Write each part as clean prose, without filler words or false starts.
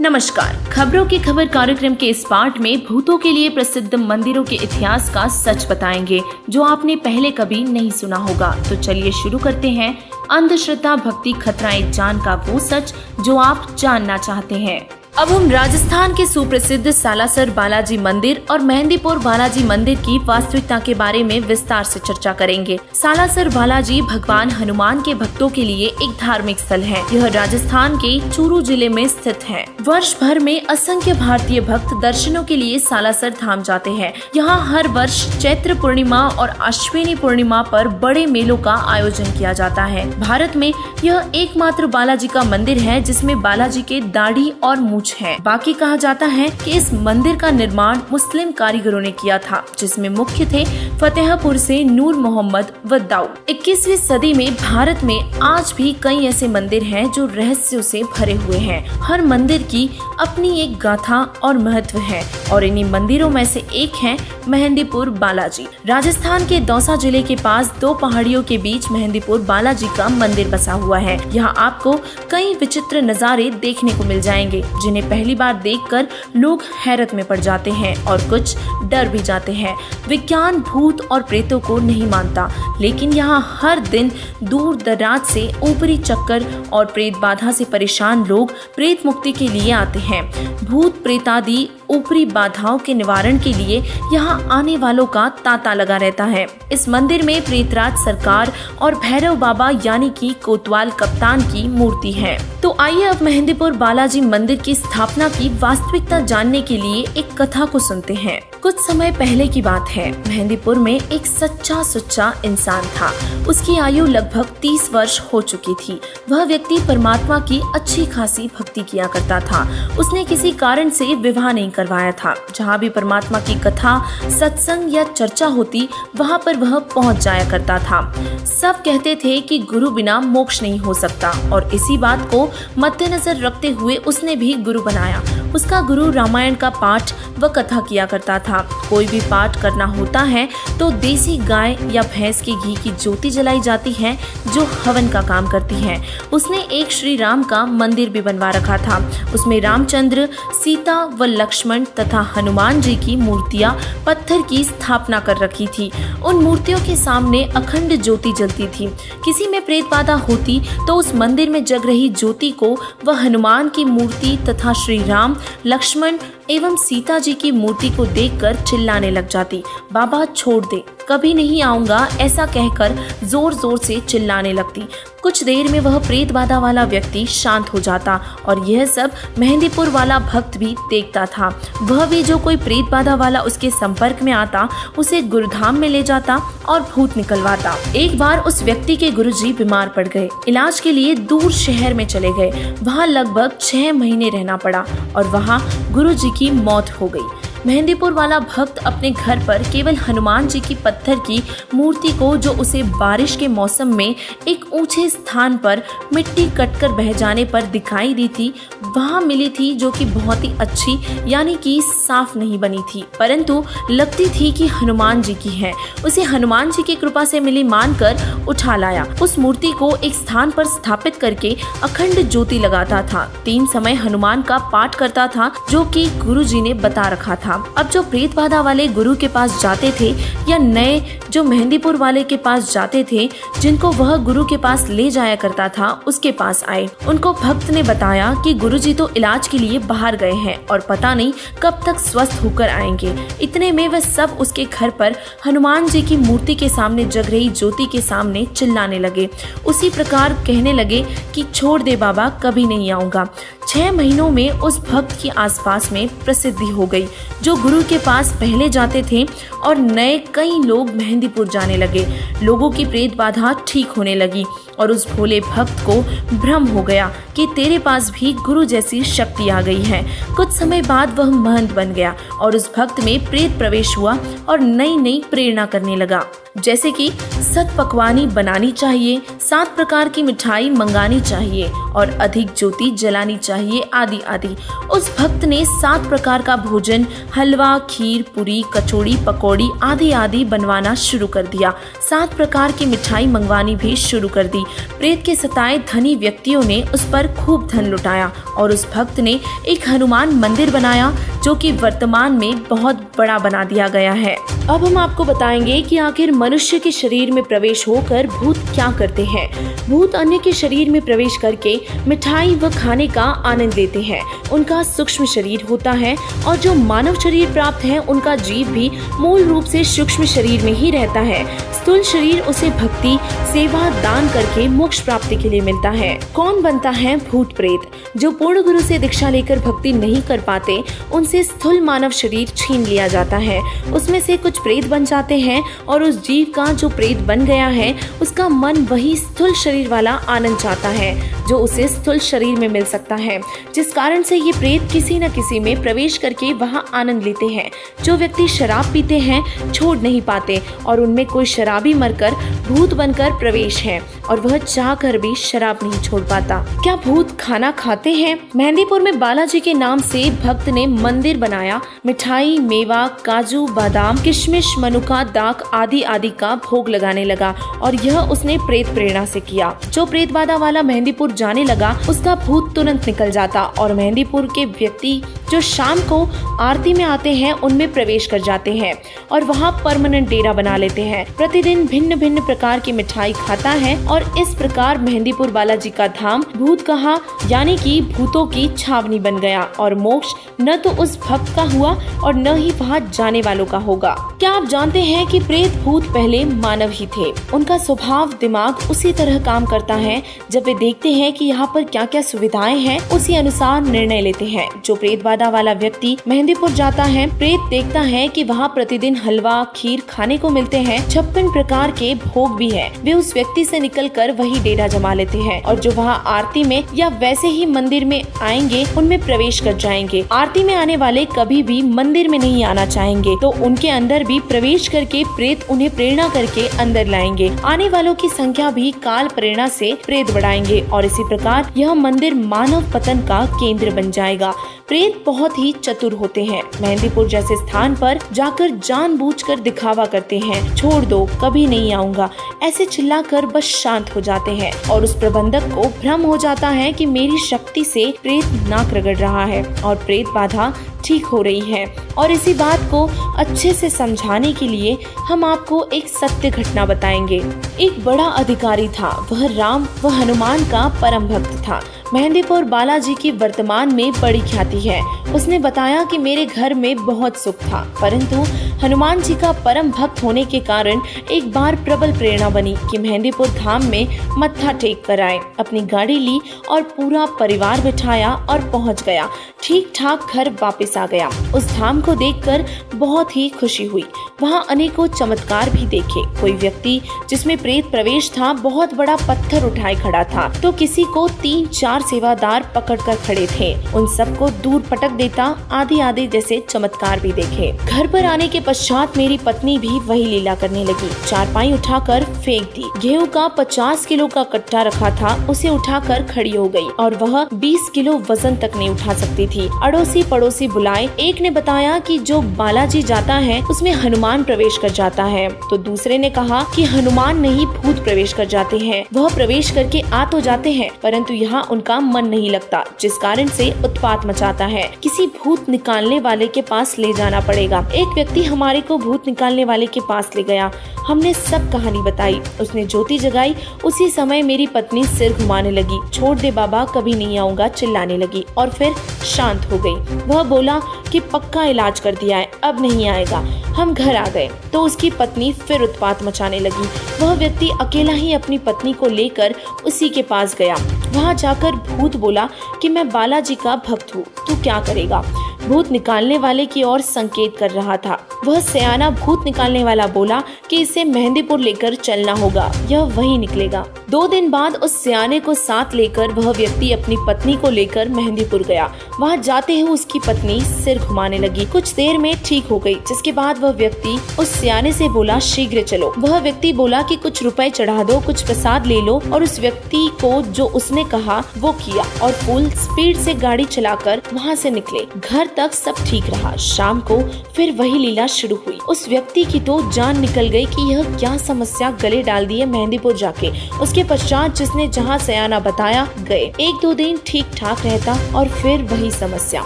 नमस्कार। खबरों की खबर कार्यक्रम के इस पार्ट में भूतों के लिए प्रसिद्ध मंदिरों के इतिहास का सच बताएंगे जो आपने पहले कभी नहीं सुना होगा। तो चलिए शुरू करते हैं अंधश्रद्धा भक्ति खतराए जान का वो सच जो आप जानना चाहते हैं। अब हम राजस्थान के सुप्रसिद्ध सालासर बालाजी मंदिर और मेहंदीपुर बालाजी मंदिर की वास्तविकता के बारे में विस्तार से चर्चा करेंगे। सालासर बालाजी भगवान हनुमान के भक्तों के लिए एक धार्मिक स्थल है। यह राजस्थान के चूरू जिले में स्थित है। वर्ष भर में असंख्य भारतीय भक्त दर्शनों के लिए सालासर धाम जाते हैं। यहाँ हर वर्ष चैत्र पूर्णिमा और अश्विनी पूर्णिमा पर बड़े मेलों का आयोजन किया जाता है। भारत में यह एकमात्र बालाजी का मंदिर है जिसमें बालाजी के दाढ़ी और है। बाकी कहा जाता है कि इस मंदिर का निर्माण मुस्लिम कारीगरों ने किया था, जिसमें मुख्य थे फतेहपुर से नूर मोहम्मद व दाऊद। 21वीं सदी में भारत में आज भी कई ऐसे मंदिर हैं जो रहस्यों से भरे हुए हैं। हर मंदिर की अपनी एक गाथा और महत्व है और इन्हीं मंदिरों में से एक है मेहंदीपुर बालाजी। राजस्थान के दौसा जिले के पास दो पहाड़ियों के बीच मेहंदीपुर बालाजी का मंदिर बसा हुआ है। यहाँ आपको कई विचित्र नजारे देखने को मिल जाएंगे जिन्हें पहली बार देखकर लोग हैरत में पड़ जाते हैं और कुछ डर भी जाते हैं। विज्ञान भूत और प्रेतों को नहीं मानता, लेकिन यहाँ हर दिन दूर दराज से ऊपरी चक्कर और प्रेत बाधा से परेशान लोग प्रेत मुक्ति के लिए आते हैं। भूत प्रेत आदि ऊपरी बाधाओं के निवारण के लिए यहाँ आने वालों का तांता लगा रहता है। इस मंदिर में प्रेतराज सरकार और भैरव बाबा यानी कि कोतवाल कप्तान की मूर्ति है। तो आइए अब मेहंदीपुर बालाजी मंदिर की स्थापना की वास्तविकता जानने के लिए एक कथा को सुनते हैं। कुछ समय पहले की बात है। मेहंदीपुर में एक सच्चा सुच्चा इंसान था। उसकी आयु लगभग 30 वर्ष हो चुकी थी। वह व्यक्ति परमात्मा की अच्छी खासी भक्ति किया करता था। उसने किसी कारण से विवाह नहीं करवाया था। जहाँ भी परमात्मा की कथा, सत्संग या चर्चा होती, वहाँ पर वह पहुँच जाया करता था। सब कहते थे कि गुरु बिना मोक्ष नहीं हो सकता और इसी बात को मद्देनजर रखते हुए उसने भी गुरु बनाया। उसका गुरु रामायण का पाठ व कथा किया करता था। कोई भी पाठ करना होता है तो देसी गाय या भैंस के घी की ज्योति जलाई जाती है जो हवन का काम करती है। उसने एक श्री राम का मंदिर भी बनवा रखा था। उसमें रामचंद्र, सीता व लक्ष्मण तथा हनुमान जी की मूर्तियां पत्थर की स्थापना कर रखी थी। उन मूर्तियों के सामने अखंड ज्योति जलती थी। किसी में प्रेत बाधा होती तो उस मंदिर में जग रही ज्योति को वह हनुमान की मूर्ति तथा श्री राम, लक्ष्मण एवं सीता जी की मूर्ति को देखकर चिल्लाने लग जाती। बाबा छोड़ दे, कभी नहीं आऊंगा, ऐसा कहकर जोर जोर से चिल्लाने लगती। कुछ देर में वह प्रेत बाधा वाला व्यक्ति शांत हो जाता और यह सब मेहंदीपुर वाला भक्त भी देखता था। वह भी जो कोई प्रेत बाधा वाला उसके संपर्क में आता उसे गुरुधाम में ले जाता और भूत निकलवाता। एक बार उस व्यक्ति के गुरुजी बीमार पड़ गए। इलाज के लिए दूर शहर में चले गए। वहाँ लगभग 6 महीने रहना पड़ा और वहाँ गुरुजी की मौत हो गई। मेहंदीपुर वाला भक्त अपने घर पर केवल हनुमान जी की पत्थर की मूर्ति को, जो उसे बारिश के मौसम में एक ऊंचे स्थान पर मिट्टी कटकर बह जाने पर दिखाई दी थी, वहां मिली थी, जो कि बहुत ही अच्छी यानी कि साफ नहीं बनी थी, परंतु लगती थी कि हनुमान जी की है। उसे हनुमान जी की कृपा से मिली मानकर उठा लाया। उस मूर्ति को एक स्थान पर स्थापित करके अखंड ज्योति लगाता था। 3 समय हनुमान का पाठ करता था जो कि गुरु जी ने बता रखा था। अब जो प्रेत बाधा वाले गुरु के पास जाते थे या नए जो मेहंदीपुर वाले के पास जाते थे, जिनको वह गुरु के पास ले जाया करता था, उसके पास आए। उनको भक्त ने बताया कि गुरुजी तो इलाज के लिए बाहर गए हैं और पता नहीं कब तक स्वस्थ होकर आएंगे। इतने में वह सब उसके घर पर हनुमान जी की मूर्ति के सामने जग रही ज्योति के सामने चिल्लाने लगे। उसी प्रकार कहने लगे कि छोड़ दे बाबा, कभी नहीं आऊंगा। 6 महीनों में उस भक्त की आसपास में प्रसिद्धि हो गई। जो गुरु के पास पहले जाते थे और नए कई लोग मेहंदीपुर जाने लगे। लोगों की प्रेत बाधा ठीक होने लगी और उस भोले भक्त को भ्रम हो गया कि तेरे पास भी गुरु जैसी शक्ति आ गई है। कुछ समय बाद वह महंत बन गया और उस भक्त में प्रेत प्रवेश हुआ और नई नई प्रेरणा करने लगा, जैसे कि 7 पकवानी बनानी चाहिए, 7 प्रकार की मिठाई मंगानी चाहिए और अधिक ज्योति जलानी चाहिए आदि आदि। उस भक्त ने 7 प्रकार का भोजन हलवा, खीर, पूरी, कचौड़ी, पकौड़ी आदि आदि बनवाना शुरू कर दिया। 7 प्रकार की मिठाई मंगवानी भी शुरू कर दी। प्रेत के सताए धनी व्यक्तियों ने उस पर खूब धन लुटाया और उस भक्त ने एक हनुमान मंदिर बनाया जो कि वर्तमान में बहुत बड़ा बना दिया गया है। अब हम आपको बताएंगे कि आखिर मनुष्य के शरीर में प्रवेश होकर भूत क्या करते हैं। भूत अन्य के शरीर में प्रवेश करके मिठाई व खाने का आनंद लेते हैं। उनका सूक्ष्म शरीर होता है और जो मानव शरीर प्राप्त है उनका जीव भी मूल रूप से सूक्ष्म शरीर में ही रहता है। स्थूल शरीर उसे भक्ति, सेवा, दान करके मोक्ष प्राप्ति के लिए मिलता है। कौन बनता है भूत प्रेत? जो पूर्ण गुरु से दीक्षा लेकर भक्ति नहीं कर पाते उनसे स्थूल मानव शरीर छीन लिया जाता है। उसमें से कुछ प्रेत बन जाते हैं और उस जीव का जो प्रेत बन गया है उसका मन वही स्थूल शरीर वाला आनंद चाहता है जो उसे स्थूल शरीर में मिल सकता है, जिस कारण से ये प्रेत किसी न किसी में प्रवेश करके वहाँ आनंद लेते हैं। जो व्यक्ति शराब पीते हैं छोड़ नहीं पाते और उनमें कोई शराबी मरकर भूत बनकर प्रवेश है और वह चाह कर भी शराब नहीं छोड़ पाता। क्या भूत खाना खाते हैं? मेहंदीपुर में बालाजी के नाम से भक्त ने मंदिर बनाया। मिठाई, मेवा, काजू, बादाम, किशमिश, मनुका, दाक आदि आदि का भोग लगाने लगा और यह उसने प्रेत प्रेरणा से किया। जो प्रेत बाधा वाला मेहंदीपुर जाने लगा उसका भूत तुरंत निकल जाता और मेहंदीपुर के व्यक्ति जो शाम को आरती में आते हैं उनमें प्रवेश कर जाते हैं और वहाँ परमानेंट डेरा बना लेते हैं। प्रतिदिन भिन्न भिन्न प्रकार की मिठाई खाता है और इस प्रकार मेहंदीपुर बालाजी का धाम भूत कहा, यानी कि भूतों की छावनी बन गया और मोक्ष न तो उस भक्त का हुआ और न ही वहाँ जाने वालों का होगा। क्या आप जानते हैं कि प्रेत भूत पहले मानव ही थे? उनका स्वभाव, दिमाग उसी तरह काम करता है। जब वे देखते हैं कि यहाँ पर क्या क्या सुविधाएं हैं उसी अनुसार निर्णय लेते हैं। जो प्रेत बाधा वाला व्यक्ति मेहंदीपुर जाता है, प्रेत देखता है कि वहाँ प्रतिदिन हलवा, खीर खाने को मिलते हैं, 56 प्रकार के भोग भी है। वे उस व्यक्ति से निकलकर वही डेरा जमा लेते हैं और जो वहाँ आरती में या वैसे ही मंदिर में आएंगे उनमें प्रवेश कर जाएंगे। आरती में आने वाले कभी भी मंदिर में नहीं आना चाहेंगे तो उनके अंदर भी प्रवेश करके प्रेत उन्हें प्रेरणा करके अंदर लाएंगे। आने वालों की संख्या भी काल प्रेरणा से प्रेत बढ़ाएंगे और इसी प्रकार यह मंदिर मानव पतन का केंद्र बन जाएगा। प्रेत बहुत ही चतुर होते हैं। मेहंदीपुर जैसे स्थान पर जाकर जानबूझकर दिखावा करते हैं, छोड़ दो, कभी नहीं आऊंगा, ऐसे चिल्लाकर बस शांत हो जाते हैं और उस प्रबंधक को भ्रम हो जाता है कि मेरी शक्ति से प्रेत नाक रगड़ रहा है और प्रेत बाधा ठीक हो रही है। और इसी बात को अच्छे से समझाने के लिए हम आपको एक सत्य घटना बताएंगे। एक बड़ा अधिकारी था, वह राम व हनुमान का परम भक्त था। मेहंदीपुर बालाजी की वर्तमान में बड़ी ख्याति है। उसने बताया कि मेरे घर में बहुत सुख था, परंतु हनुमान जी का परम भक्त होने के कारण एक बार प्रबल प्रेरणा बनी कि मेहंदीपुर धाम में मत्था टेक कर आए। अपनी गाड़ी ली और पूरा परिवार बिठाया और पहुंच गया। ठीक ठाक घर वापस आ गया। उस धाम को देखकर बहुत ही खुशी हुई। वहाँ अनेकों चमत्कार भी देखे। कोई व्यक्ति जिसमें प्रेत प्रवेश था बहुत बड़ा पत्थर उठाए खड़ा था तो किसी को 3-4 सेवादार पकड़कर खड़े थे, उन सबको दूर पटक देता, आदि आदि जैसे चमत्कार भी देखे। घर पर आने के पश्चात मेरी पत्नी भी वही लीला करने लगी। चारपाई उठाकर फेंक दी। गेहूं का 50 किलो का कट्टा रखा था, उसे उठाकर खड़ी हो गई और वह 20 किलो वजन तक नहीं उठा सकती थी। अड़ोसी पड़ोसी बुलाए। एक ने बताया कि जो बालाजी जाता है उसमें हनुमान प्रवेश कर जाता है, तो दूसरे ने कहा कि हनुमान नहीं भूत प्रवेश कर जाते हैं। वह प्रवेश करके आ तो जाते हैं परंतु यहाँ उनका मन नहीं लगता, जिस कारण से उत्पात मचाता है। किसी भूत निकालने वाले के पास ले जाना पड़ेगा। एक व्यक्ति हमारे को भूत निकालने वाले के पास ले गया। हमने सब कहानी बताई। उसने ज्योति जगाई। उसी समय मेरी पत्नी सिर घुमाने लगी। छोड़ दे बाबा, कभी नहीं आऊंगा, चिल्लाने लगी और फिर शांत हो गई। वह बोला कि पक्का इलाज कर दिया है, अब नहीं आएगा। हम घर आ गए तो उसकी पत्नी फिर उत्पात मचाने लगी। वह व्यक्ति अकेला ही अपनी पत्नी को लेकर उसी के पास गया। वहाँ जाकर भूत बोला कि मैं बालाजी का भक्त हूँ, तू क्या करेगा? भूत निकालने वाले की ओर संकेत कर रहा था। वह सयाना भूत निकालने वाला बोला कि इसे मेहंदीपुर लेकर चलना होगा, यह वही निकलेगा। 2 दिन बाद उस सयाने को साथ लेकर वह व्यक्ति अपनी पत्नी को लेकर मेहंदीपुर गया। वहाँ जाते ही उसकी पत्नी सिर घुमाने लगी। कुछ देर में ठीक हो गई, जिसके बाद वह व्यक्ति उस सयाने से बोला शीघ्र चलो। वह व्यक्ति बोला कि कुछ रुपए चढ़ा दो, कुछ प्रसाद ले लो और उस व्यक्ति को जो उसने कहा वो किया और फुल स्पीड से गाड़ी चलाकर वहाँ से निकले। घर तक सब ठीक रहा। शाम को फिर वही लीला शुरू हुई। उस व्यक्ति की तो जान निकल गई कि यह क्या समस्या गले डाल दी है मेहंदीपुर जाके। उसके पश्चात जिसने जहाँ सयाना बताया गए, 1-2 दिन ठीक ठाक रहता और फिर वही समस्या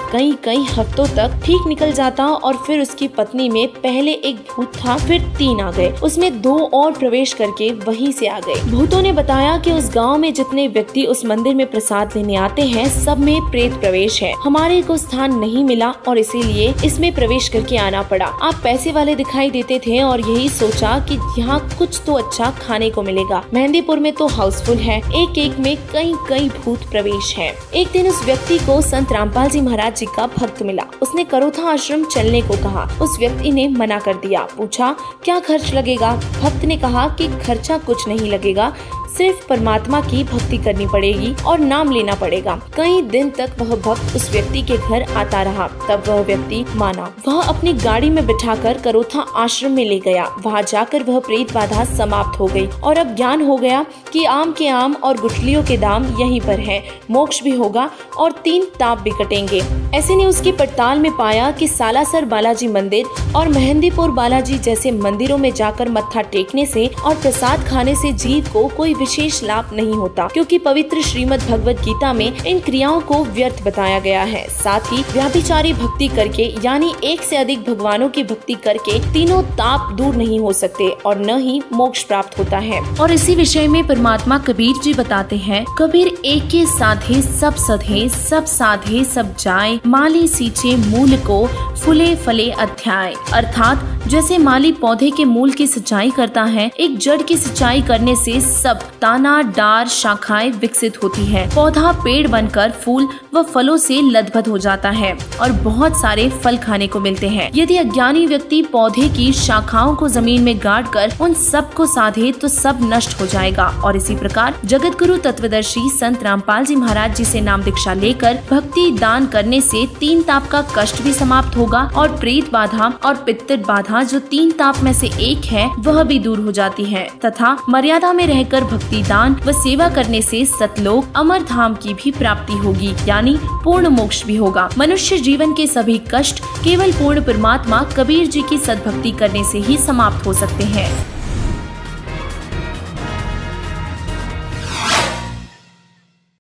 कई हफ्तों तक ठीक निकल जाता। और फिर उसकी पत्नी में पहले एक भूत था, फिर 3 आ गए, उसमें 2 और प्रवेश करके वहीं से आ गए। भूतों ने बताया कि उस गांव में जितने व्यक्ति उस मंदिर में प्रसाद लेने आते हैं, सब में प्रेत प्रवेश है। हमारे को स्थान नहीं मिला और इसीलिए इसमें प्रवेश करके आना पड़ा। आप पैसे वाले दिखाई देते थे और यही सोचा कि यहाँ कुछ तो अच्छा खाने को मिलेगा। मेहंदीपुर में तो हाउसफुल है, एक में कई भूत प्रवेश है। एक दिन उस व्यक्ति को संत रामपाल जी महाराज जी का भक्त मिला। उसने करोथा आश्रम चलने को कहा। उस व्यक्ति ने मना कर दिया। पूछा क्या खर्च लगेगा? भक्त ने कहा कि खर्चा कुछ नहीं लगेगा, सिर्फ परमात्मा की भक्ति करनी पड़ेगी और नाम लेना पड़ेगा। कई दिन तक वह भक्त उस व्यक्ति के घर आता रहा, तब वह व्यक्ति माना। वह अपनी गाड़ी में बिठाकर करोथा आश्रम में ले गया। वहाँ जाकर वह प्रेत बाधा समाप्त हो गई और अब ज्ञान हो गया कि आम के आम और गुठलियों के दाम यहीं पर है। मोक्ष भी होगा और 3 ताप भी कटेंगे। ऐसे ने उसकी पड़ताल में पाया कि सालासर बालाजी मंदिर और मेहंदीपुर बालाजी जैसे मंदिरों में जाकर मत्था टेकने से और प्रसाद खाने से जीव को कोई विशेष लाभ नहीं होता, क्योंकि पवित्र श्रीमद् भगवत गीता में इन क्रियाओं को व्यर्थ बताया गया है। साथ ही व्याभिचारी भक्ति करके यानी एक से अधिक भगवानों की भक्ति करके तीनों ताप दूर नहीं हो सकते और न ही मोक्ष प्राप्त होता है। और इसी विषय में परमात्मा कबीर जी बताते हैं, कबीर एक के साधे सब सधे, सब साधे सब जाए, माली सींचे मूल को फूले फले अध्याय। अर्थात जैसे माली पौधे के मूल की सिंचाई करता है, एक जड़ की सिंचाई करने से सब ताना डार शाखाएं विकसित होती है। पौधा पेड़ बनकर फूल व फलों से लदबद हो जाता है और बहुत सारे फल खाने को मिलते हैं। यदि अज्ञानी व्यक्ति पौधे की शाखाओं को जमीन में गाड़ कर उन सब को साधे तो सब नष्ट हो जाएगा। और इसी प्रकार जगत गुरु तत्वदर्शी संत रामपाल जी महाराज जी से नाम दीक्षा लेकर भक्ति दान करने से 3 ताप का कष्ट भी समाप्त होगा और प्रेत बाधा और पित्तर बाधा जो 3 ताप में से एक है वह भी दूर हो जाती है, तथा मर्यादा में रहकर भक्ति दान व सेवा करने से सतलोक अमर धाम की भी प्राप्ति होगी, यानी पूर्ण मोक्ष भी होगा। मनुष्य जीवन के सभी कष्ट केवल पूर्ण परमात्मा कबीर जी की सद्भक्ति करने से ही समाप्त हो सकते हैं।